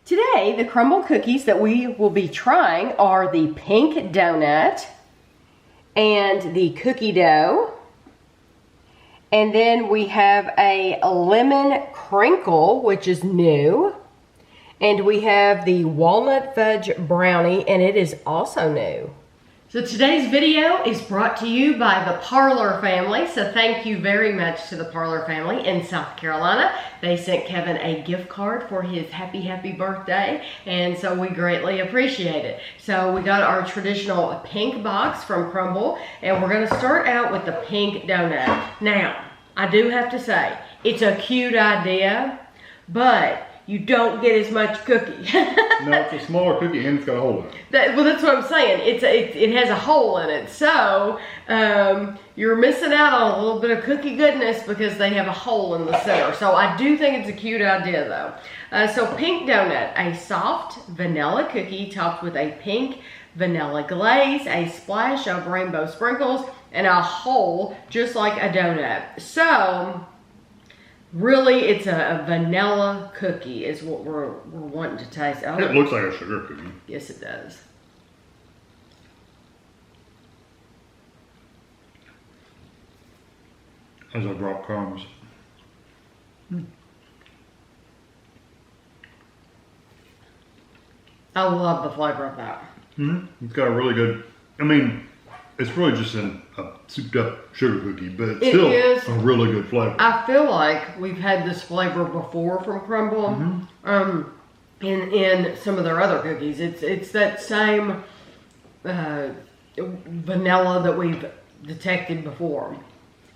Today, the Crumbl cookies that we will be trying are the Pink Doughnut and the cookie dough. And then we have a lemon crinkle, which is new. And we have the Walnut Fudge Brownie, and it is also new. So today's video is brought to you by the Parler Family. So thank you very much to the Parler Family in South Carolina. They sent Kevin a gift card for his happy birthday, and so we greatly appreciate it. So we got our traditional pink box from Crumbl, and we're gonna start out with the Pink Doughnut. Now, I do have to say, it's a cute idea, but you don't get as much cookie. No, it's a smaller cookie and it's got a hole in it. Well, that's what I'm saying. It has a hole in it. So you're missing out on a little bit of cookie goodness because they have a hole in the center. So I do think it's a cute idea though. So Pink Doughnut, a soft vanilla cookie topped with a pink vanilla glaze, a splash of rainbow sprinkles, and a hole just like a donut. So really, it's a vanilla cookie is what we're wanting to taste. Oh, it looks like a sugar cookie. Yes, it does. As I drop crumbs. I love the flavor of that. It's got a really good, I mean, it's really just a souped up sugar cookie, but it's still a really good flavor. I feel like we've had this flavor before from Crumbl in some of their other cookies. It's that same vanilla that we've detected before.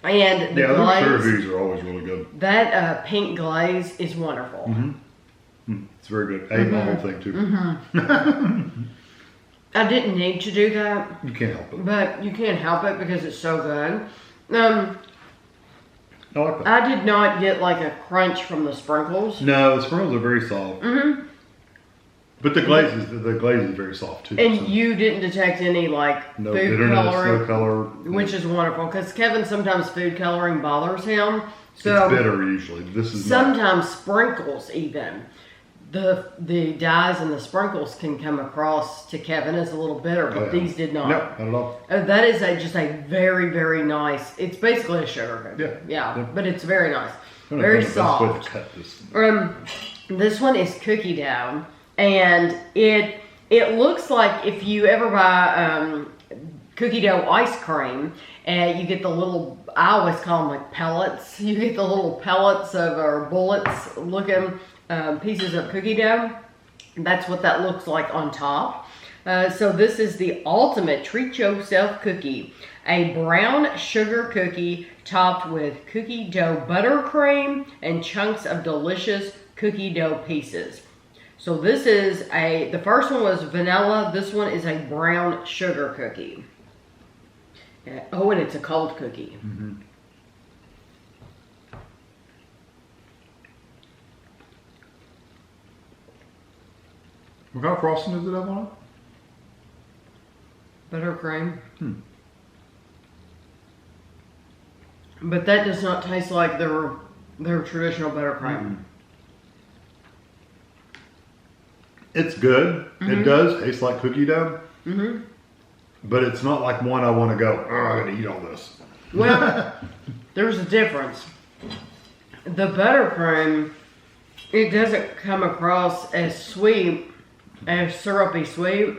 And the glaze, sugar cookies are always really good. That pink glaze is wonderful. It's very good. I ate the whole thing too. I didn't need to do that. You can't help it. But you can't help it because it's so good. I like that. I did not get like a crunch from the sprinkles. No, the sprinkles are very soft. But the glaze is very soft too. And you didn't detect any like no food bitterness, coloring, no color, which is wonderful because Kevin sometimes food coloring bothers him. So it's bitter usually. This is sometimes sprinkles even. The dyes and the sprinkles can come across to Kevin as a little bitter, but these did not. No, not at all. That is just a very nice. It's basically a sugar cookie. Yeah, but it's very nice, very soft. This one is cookie dough, and it looks like if you ever buy cookie dough ice cream, and you get the little, I always call them like pellets. You get the little pellets or bullets looking pieces of cookie dough. That's what that looks like on top. So this is the ultimate treat yourself cookie. A brown sugar cookie topped with cookie dough buttercream and chunks of delicious cookie dough pieces. So this is the first one was vanilla. This one is a brown sugar cookie. Oh, and it's a cold cookie. What kind of frosting does it have on it? Buttercream. But that does not taste like their traditional buttercream. It's good. It does taste like cookie dough. But it's not like one I want to go, oh, I gotta eat all this. Well, there's a difference. The buttercream, it doesn't come across as sweet, as syrupy sweet,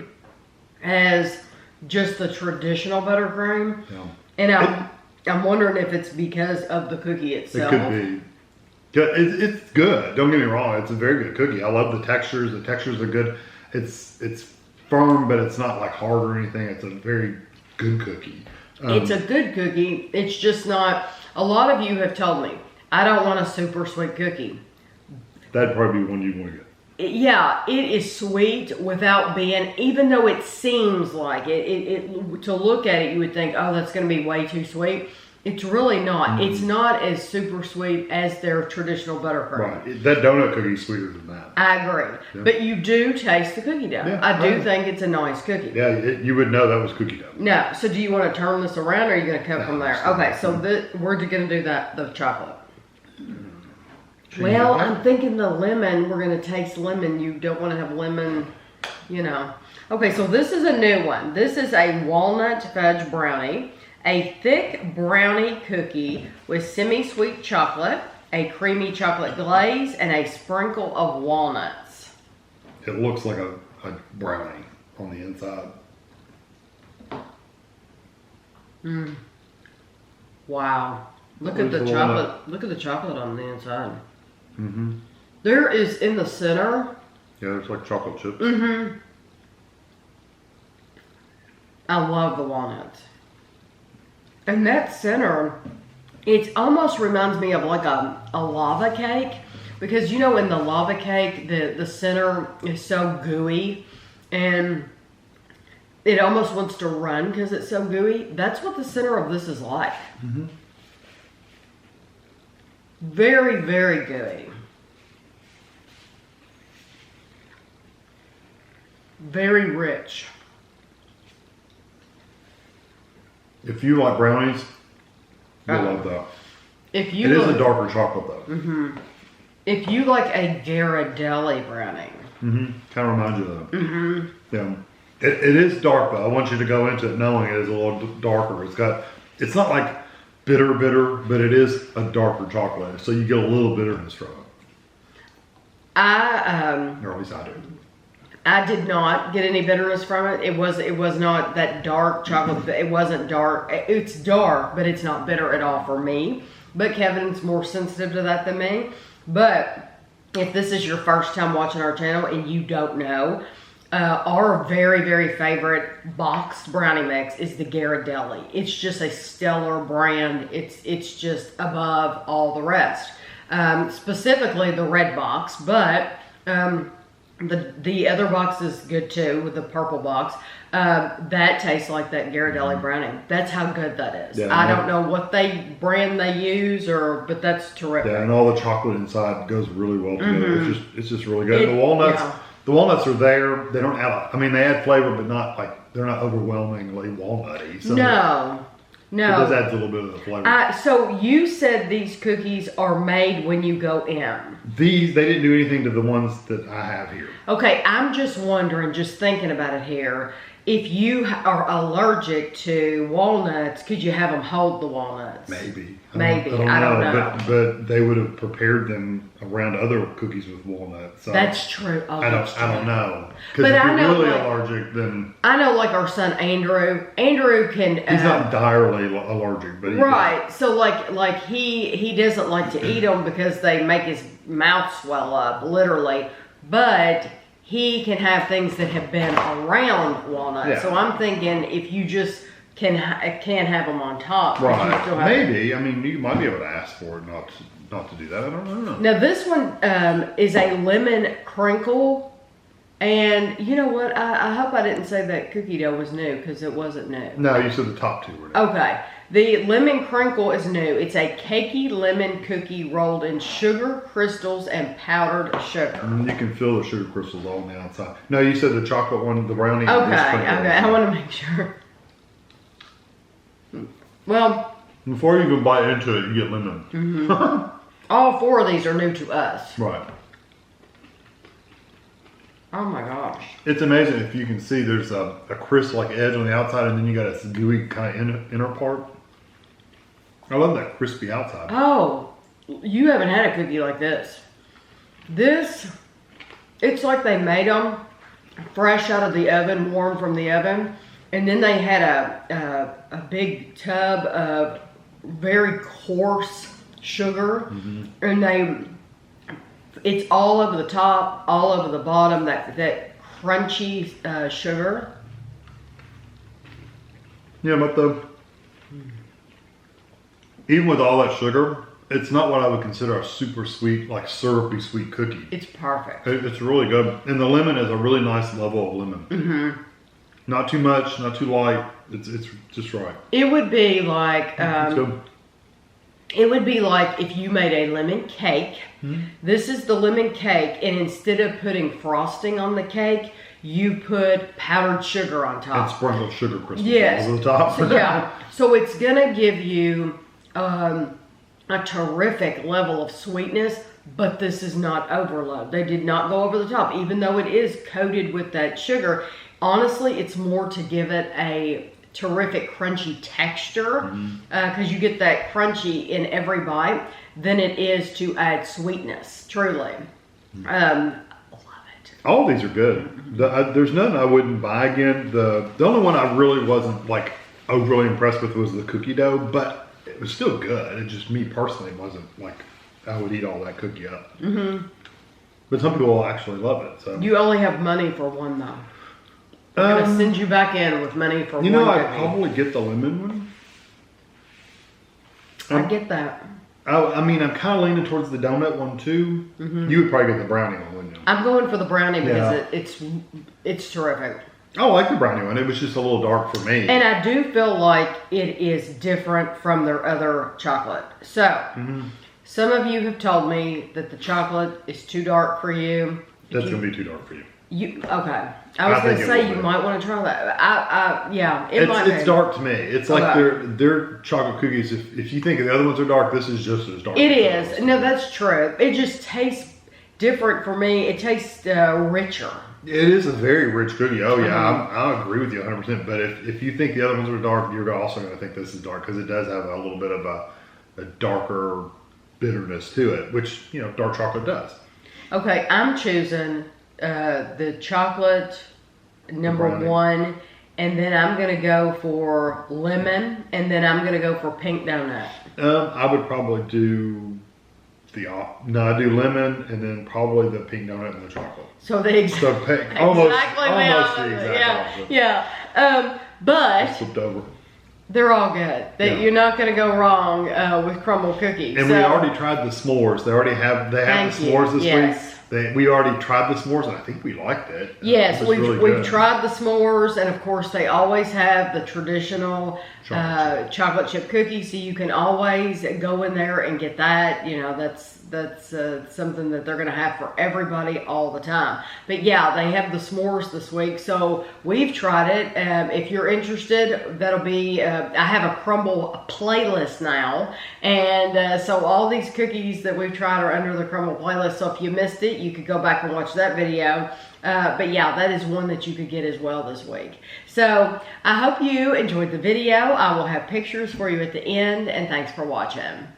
as just the traditional buttercream. Yeah. And I'm wondering if it's because of the cookie itself. It could be. It's good. Don't get me wrong. It's a very good cookie. I love the textures. The textures are good. It's firm, but it's not like hard or anything. It's a very good cookie. It's a good cookie. It's just not. A lot of you have told me, I don't want a super sweet cookie. That'd probably be one you want to get. Yeah, it is sweet without being, even though it seems like it to look at it, you would think, oh, that's going to be way too sweet. It's really not. It's not as super sweet as their traditional buttercream. Right. That donut cookie is sweeter than that. I agree. Yeah. But you do taste the cookie dough. Yeah, I do think it's a nice cookie. Yeah, you would know that was cookie dough. No. So do you want to turn this around or are you going to come from there? Okay, so we're going to do the chocolate. Well, I'm thinking the lemon, we're going to taste lemon. You don't want to have lemon, you know. Okay, so this is a new one. This is a Walnut Fudge Brownie, a thick brownie cookie with semi-sweet chocolate, a creamy chocolate glaze, and a sprinkle of walnuts. It looks like a brownie on the inside. Wow. Look at the chocolate. Look at the chocolate on the inside. There is in the center. Yeah, it's like chocolate chips. I love the walnuts. And that center, it almost reminds me of like a lava cake. Because you know in the lava cake, the center is so gooey. And it almost wants to run because it's so gooey. That's what the center of this is like. Very, very gooey. Very rich. If you like brownies, you'll love that. It is a darker chocolate though. If you like a Ghirardelli brownie. Kind of reminds you of that. Yeah. It is dark though. I want you to go into it knowing it is a little darker. It's not like bitter, but it is a darker chocolate. So you get a little bitterness from it. Or at least I do. I did not get any bitterness from it. It was not that dark chocolate. It wasn't dark. It's dark, but it's not bitter at all for me. But Kevin's more sensitive to that than me. But if this is your first time watching our channel and you don't know, our very, very favorite boxed brownie mix is the Ghirardelli. It's just a stellar brand. It's just above all the rest. Specifically the red box, but the other box is good too, with the purple box. That tastes like that Ghirardelli brownie. That's how good that is. Yeah, I don't know what brand they use, but that's terrific. Yeah, and all the chocolate inside goes really well together. It's just really good. The walnuts are there. They don't add. They add flavor, but not like they're not overwhelmingly walnutty. So no. It does add a little bit of the flavor. So you said these cookies are made when you go in. They didn't do anything to the ones that I have here. Okay, I'm just wondering, just thinking about it here, if you are allergic to walnuts, could you have them hold the walnuts? Maybe. I don't know. But they would have prepared them around other cookies with walnuts. So that's true. I don't know. Because if you're really allergic, then... I know like our son Andrew can... He's not direly allergic, but he right. So like he doesn't like to eat them because they make his mouth swell up, literally. But... he can have things that have been around walnuts. Yeah. So I'm thinking if you just can't have them on top. Right. Maybe. You might be able to ask for it not to do that. I don't know. Now this one is a lemon crinkle. And you know what? I hope I didn't say that cookie dough was new because it wasn't new. No, you said the top two were new. Okay. The lemon crinkle is new. It's a cakey lemon cookie rolled in sugar crystals and powdered sugar. And you can feel the sugar crystals all on the outside. No, you said the chocolate one, the brownie. Okay. I want to make sure. Well, before you even bite into it, you get lemon. All four of these are new to us. Right. Oh my gosh. It's amazing if you can see there's a crisp like edge on the outside and then you got a gooey kind of inner part. I love that crispy outside. Oh, you haven't had a cookie like this. It's like they made them fresh out of the oven, warm from the oven. And then they had a big tub of very coarse sugar. And it's all over the top, all over the bottom, that crunchy sugar. Yeah, but even with all that sugar, it's not what I would consider a super sweet, like syrupy sweet cookie. It's perfect. It's really good. And the lemon is a really nice level of lemon. Not too much, not too light. It's just right. It would be like... it would be like if you made a lemon cake. This is the lemon cake, and instead of putting frosting on the cake, you put powdered sugar on top. And sprinkled sugar crystals over the top. So it's going to give you a terrific level of sweetness, but this is not overload. They did not go over the top, even though it is coated with that sugar. Honestly, it's more to give it a terrific crunchy texture, because you get that crunchy in every bite, than it is to add sweetness, truly. Love it. All of these are good. There's none I wouldn't buy again. The only one I really wasn't like overly impressed with was the cookie dough, but it was still good. It just, me personally, wasn't like I would eat all that cookie up. But some people actually love it. So you only have money for one though. I'm gonna send you back in with money for one. You know, I'd cookie. probably get the lemon one. I get that. I mean, I'm kind of leaning towards the donut one too. You would probably get the brownie one, wouldn't you? I'm going for the brownie because it's terrific. I like the brownie one. It was just a little dark for me. And I do feel like it is different from their other chocolate. So, some of you have told me that the chocolate is too dark for you. That's going to be too dark for you. Okay. I was going to say you might want to try that. Yeah, it's dark to me. It's like their chocolate cookies. If you think the other ones are dark, this is just as dark. It is. No, that's true. It just tastes different for me. It tastes richer. It is a very rich cookie. Oh yeah, I agree with you 100%. But if you think the other ones are dark, you're also going to think this is dark because it does have a little bit of a darker bitterness to it, which dark chocolate does. Okay, I'm choosing the chocolate number one, and then I'm going to go for lemon, and then I'm going to go for Pink Doughnut. I would probably do I do lemon, and then probably the Pink Doughnut and the chocolate. So the exactly the exact opposite. Yeah. But flipped over. They're all good. You're not going to go wrong with Crumbl Cookies. And we already tried the s'mores. They have the s'mores this week. We already tried the s'mores, and I think we liked it. Yes, we've tried the s'mores, and of course they always have the traditional chocolate chip cookies, so you can always go in there and get that. That's something that they're going to have for everybody all the time. But yeah, they have the s'mores this week, so we've tried it. If you're interested, that'll be, I have a Crumbl playlist now, and so all these cookies that we've tried are under the Crumbl playlist, so if you missed it, you could go back and watch that video. But yeah, that is one that you could get as well this week. So I hope you enjoyed the video. I will have pictures for you at the end, and thanks for watching.